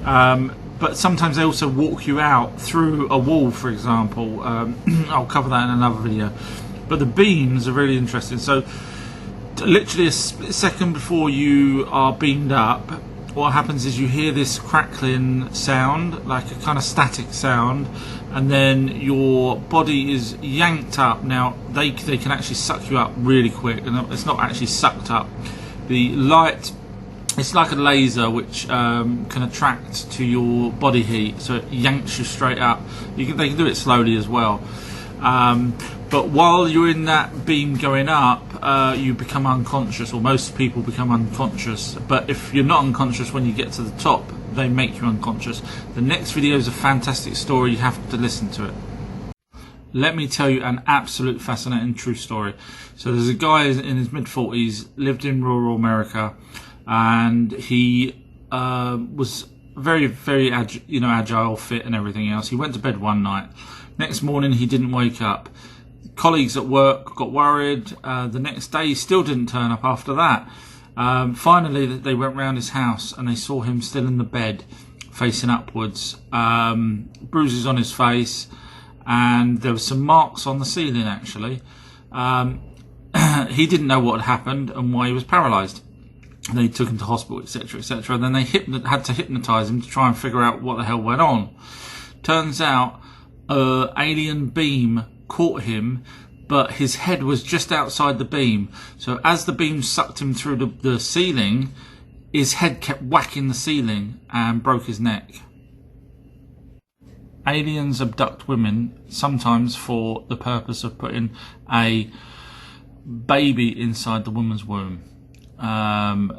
but sometimes they also walk you out through a wall, for example. I'll cover that in another video. But the beams are really interesting. So literally a split second before you are beamed up, what happens is you hear this crackling sound, like a kind of static sound, and then your body is yanked up. Now they can actually suck you up really quick, and it's not actually sucked up. The light, it's like a laser which can attract to your body heat, so it yanks you straight up. They can do it slowly as well. But while you're in that beam going up, you become unconscious, or most people become unconscious. But if you're not unconscious when you get to the top, they make you unconscious. The next video is a fantastic story. You have to listen to it. Let me tell you an absolute fascinating true story. So there's a guy in his mid-40s, lived in rural America, and he was very, very agile, fit and everything else. He went to bed one night. Next morning he didn't wake up. Colleagues at work got worried. The next day he still didn't turn up after that. Finally they went round his house and they saw him still in the bed facing upwards, bruises on his face, and there were some marks on the ceiling actually. He didn't know what had happened and why he was paralysed. They took him to hospital, etc, etc, and then they had to hypnotise him to try and figure out what the hell went on. Turns out alien beam caught him, but his head was just outside the beam, so as the beam sucked him through the ceiling, his head kept whacking the ceiling and broke his neck. Aliens abduct women, sometimes for the purpose of putting a baby inside the woman's womb.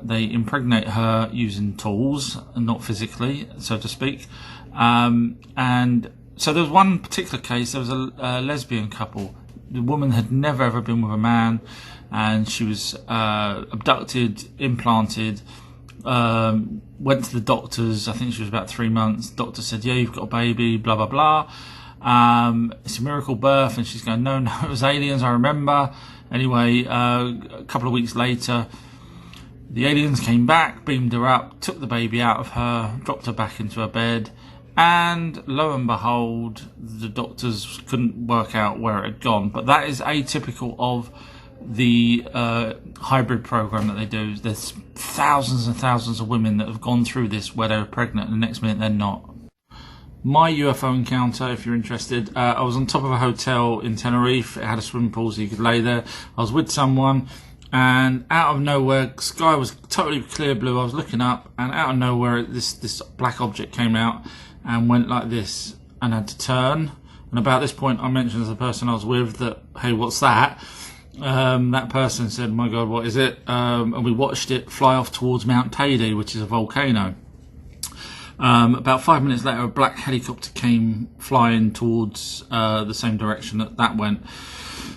They impregnate her using tools, and not physically, so to speak. And so there was one particular case. There was a lesbian couple. The woman had never ever been with a man, and she was abducted, implanted, went to the doctors. I think she was about 3 months. The doctor said, yeah, you've got a baby, blah blah blah, it's a miracle birth. And she's going, no, it was aliens, I remember. Anyway, a couple of weeks later, the aliens came back, beamed her up, took the baby out of her, dropped her back into her bed, and lo and behold, the doctors couldn't work out where it had gone. But that is atypical of the hybrid program that they do. There's thousands and thousands of women that have gone through this where they're pregnant and the next minute they're not. My UFO encounter, if you're interested, I was on top of a hotel in Tenerife. It had a swimming pool so you could lay there. I was with someone, and out of nowhere, sky was totally clear blue. I was looking up, and out of nowhere this black object came out and went like this, and had to turn. And about this point I mentioned to the person I was with that, hey, what's that? That person said, my God, what is it? And we watched it fly off towards Mount Teide, which is a volcano. About 5 minutes later, a black helicopter came flying towards the same direction that went.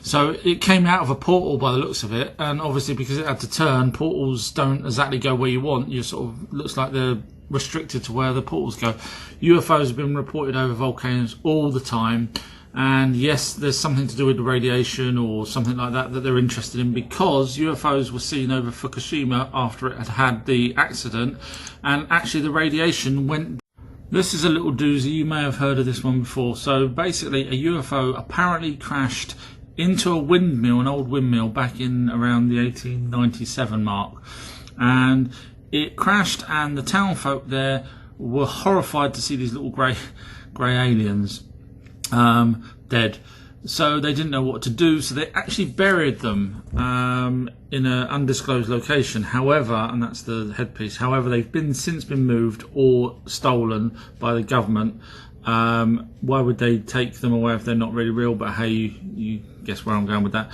So it came out of a portal by the looks of it, and obviously because it had to turn, portals don't exactly go where you want. You sort of, looks like they're restricted to where the portals go. UFOs have been reported over volcanoes all the time, and yes, there's something to do with the radiation or something like that they're interested in, because UFOs were seen over Fukushima after it had had the accident, and actually the radiation went. This is a little doozy, you may have heard of this one before. So basically a UFO apparently crashed into a windmill, an old windmill, back in around the 1897 mark, and it crashed, and the town folk there were horrified to see these little grey aliens dead. So they didn't know what to do, so they actually buried them in an undisclosed location. However, and that's the headpiece, however, they've since been moved or stolen by the government. Why would they take them away if they're not really real? But hey, you guess where I'm going with that.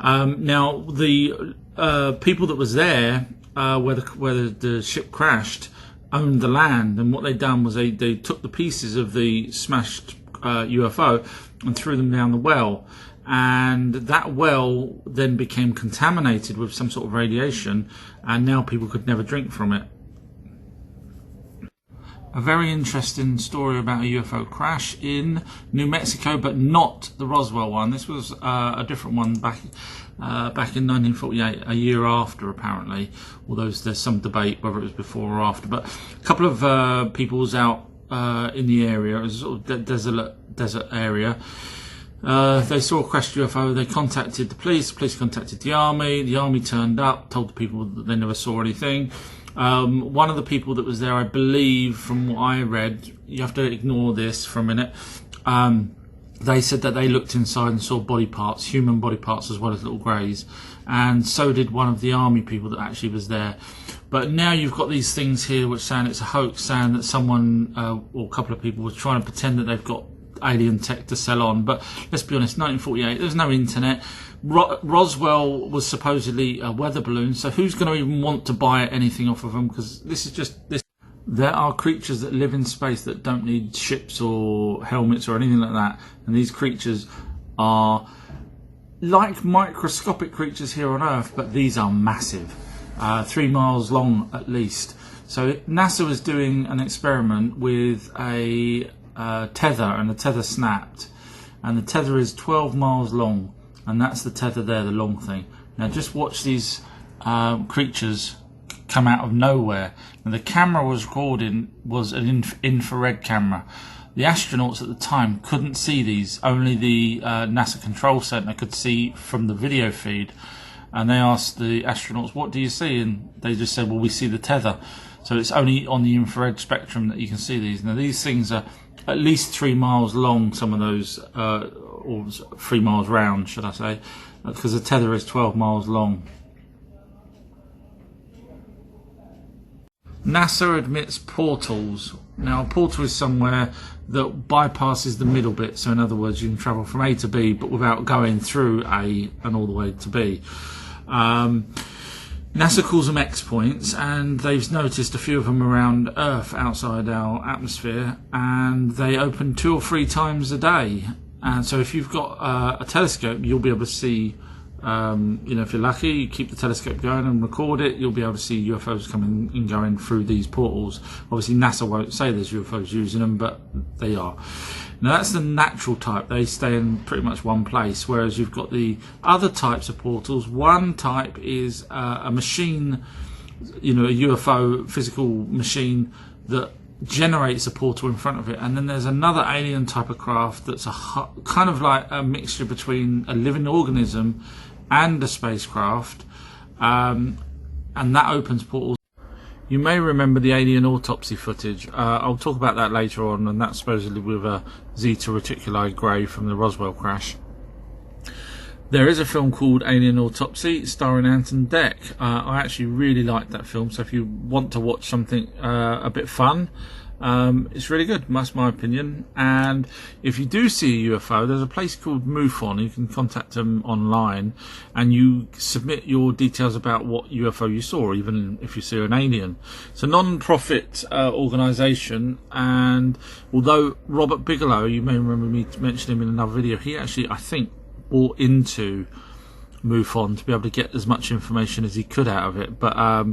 Now, the people that was there where the ship crashed owned the land, and what they'd done was they took the pieces of the smashed UFO and threw them down the well, and that well then became contaminated with some sort of radiation, and now people could never drink from it. A very interesting story about a UFO crash in New Mexico, but not the Roswell one. This was a different one back in 1948, a year after apparently, although there's some debate whether it was before or after. But a couple of people was out in the area, it was sort of desert area. They saw a crashed UFO, they contacted the police contacted the army turned up, told the people that they never saw anything. One of the people that was there, I believe, from what I read, you have to ignore this for a minute, they said that they looked inside and saw body parts, human body parts, as well as little greys, and so did one of the army people that actually was there. But now you've got these things here which saying it's a hoax, saying that someone or a couple of people were trying to pretend that they've got alien tech to sell on. But let's be honest, 1948, there's no internet. Roswell was supposedly a weather balloon, so who's going to even want to buy anything off of them? Because this is just this. There are creatures that live in space that don't need ships or helmets or anything like that, and these creatures are like microscopic creatures here on Earth, but these are massive, 3 miles long at least. So NASA was doing an experiment with a tether, and the tether snapped, and the tether is 12 miles long, and that's the tether there, the long thing. Now just watch these creatures come out of nowhere. And the camera was recording was an infrared camera. The astronauts at the time couldn't see these, only the NASA Control Center could see from the video feed. And they asked the astronauts, what do you see? And they just said, well, we see the tether. So it's only on the infrared spectrum that you can see these. Now these things are at least 3 miles long, some of those, or 3 miles round, should I say, because the tether is 12 miles long. NASA admits portals. Now, a portal is somewhere that bypasses the middle bit. So, in other words, you can travel from A to B, but without going through A and all the way to B. NASA calls them X points, and they've noticed a few of them around Earth outside our atmosphere, and they open 2 or 3 times a day. And so, if you've got a telescope, you'll be able to see. If you're lucky, you keep the telescope going and record it, you'll be able to see UFOs coming and going through these portals. Obviously NASA won't say there's UFOs using them, but they are. Now that's the natural type, they stay in pretty much one place, whereas you've got the other types of portals. One type is a machine, a UFO physical machine that generates a portal in front of it, and then there's another alien type of craft that's kind of like a mixture between a living organism and a spacecraft, and that opens portals. You may remember the alien autopsy footage. I'll talk about that later on, and that's supposedly with a Zeta Reticuli grey from the Roswell crash. There is a film called Alien Autopsy starring Anton Deck. I actually really liked that film, so if you want to watch something a bit fun, it's really good, that's my opinion. And if you do see a UFO, there's a place called MUFON. You can contact them online, and you submit your details about what UFO you saw, even if you see an alien. It's a non-profit organisation, and although Robert Bigelow, you may remember me mentioning him in another video, he actually, I think, bought into MUFON to be able to get as much information as he could out of it. But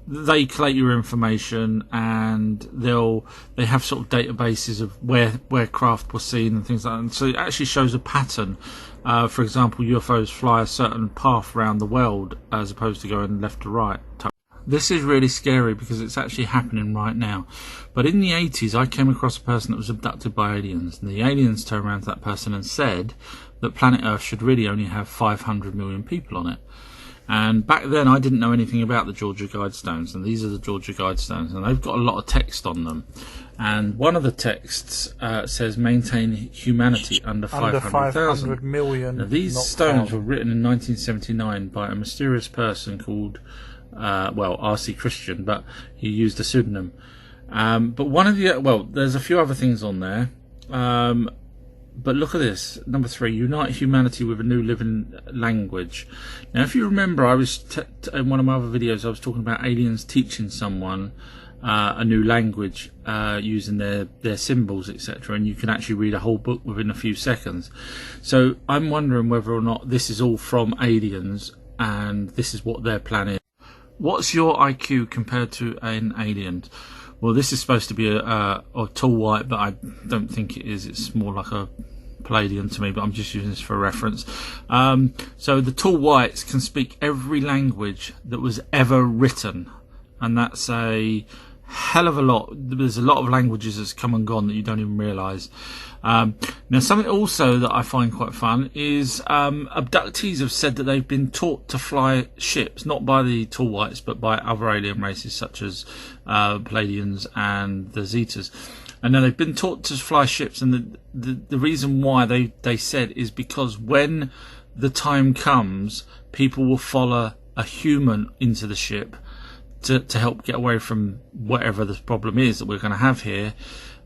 they collate your information, and they have sort of databases of where craft was seen and things like that. And so it actually shows a pattern. For example, UFOs fly a certain path around the world as opposed to going left to right. This is really scary because it's actually happening right now. But in the 80s, I came across a person that was abducted by aliens, and the aliens turned around to that person and said that planet Earth should really only have 500 million people on it. And back then I didn't know anything about the Georgia Guidestones, and these are the Georgia Guidestones, and they've got a lot of text on them. And one of the texts says maintain humanity under 500,000 million. Now, these stones were written in 1979 by a mysterious person called R.C. Christian, but he used a pseudonym. But one of the there's a few other things on there. But look at this, number 3, unite humanity with a new living language. Now, if you remember, I was in one of my other videos, I was talking about aliens teaching someone a new language using their symbols, etc. And you can actually read a whole book within a few seconds. So I'm wondering whether or not this is all from aliens, and this is what their plan is. What's your IQ compared to an alien? Well, this is supposed to be a tall white, but I don't think it is. It's more like a Palladian to me, but I'm just using this for reference. So the tall whites can speak every language that was ever written, and that's a hell of a lot. There's a lot of languages that's come and gone that you don't even realise. Now, something also that I find quite fun is abductees have said that they've been taught to fly ships, not by the tall whites, but by other alien races such as Palladians and the Zetas. And now they've been taught to fly ships, and the reason why they said is because when the time comes, people will follow a human into the ship to help get away from whatever the problem is that we're going to have here,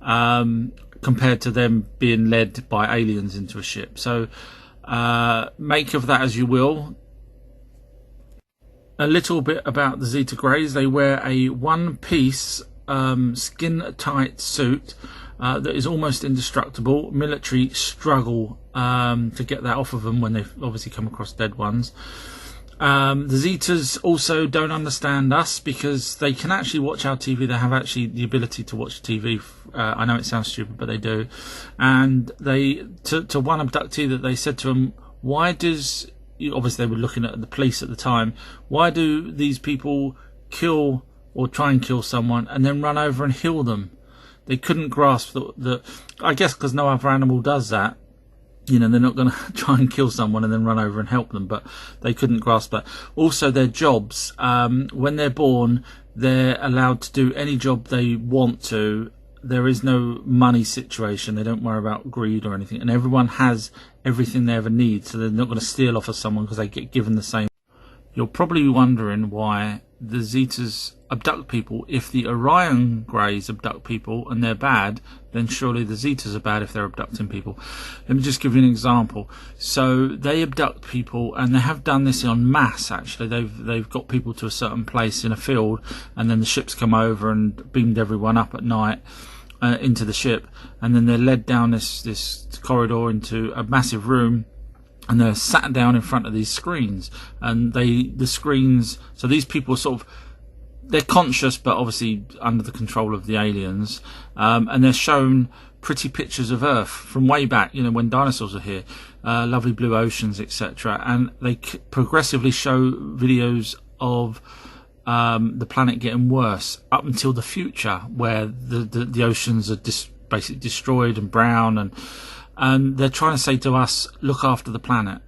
compared to them being led by aliens into a ship. So make of that as you will. A little bit about the Zeta Greys. They wear a one-piece skin-tight suit that is almost indestructible. Military struggle to get that off of them when they've obviously come across dead ones. The Zetas also don't understand us because they can actually watch our TV. They have actually the ability to watch TV. I know it sounds stupid, but they do. And they, to one abductee, that they said to him, why does, obviously they were looking at the police at the time, why do these people kill or try and kill someone and then run over and heal them? They couldn't grasp that I guess because no other animal does that. You know, they're not going to try and kill someone and then run over and help them, but they couldn't grasp that. Also, their jobs, when they're born, they're allowed to do any job they want to. There is no money situation. They don't worry about greed or anything. And everyone has everything they ever need, so they're not going to steal off of someone because they get given the same. You're probably wondering why the Zetas abduct people. If the Orion Greys abduct people and they're bad, then surely the Zetas are bad if they're abducting people. Let me just give you an example. So they abduct people, and they have done this en masse. Actually, they've got people to a certain place in a field, and then the ships come over and beamed everyone up at night into the ship, and then they're led down this corridor into a massive room. And they're sat down in front of these screens, and the screens. So these people are sort of, they're conscious, but obviously under the control of the aliens. And they're shown pretty pictures of Earth from way back, when dinosaurs were here, lovely blue oceans, etc. And they progressively show videos of the planet getting worse up until the future, where the oceans are basically destroyed and brown and they're trying to say to us, look after the planet.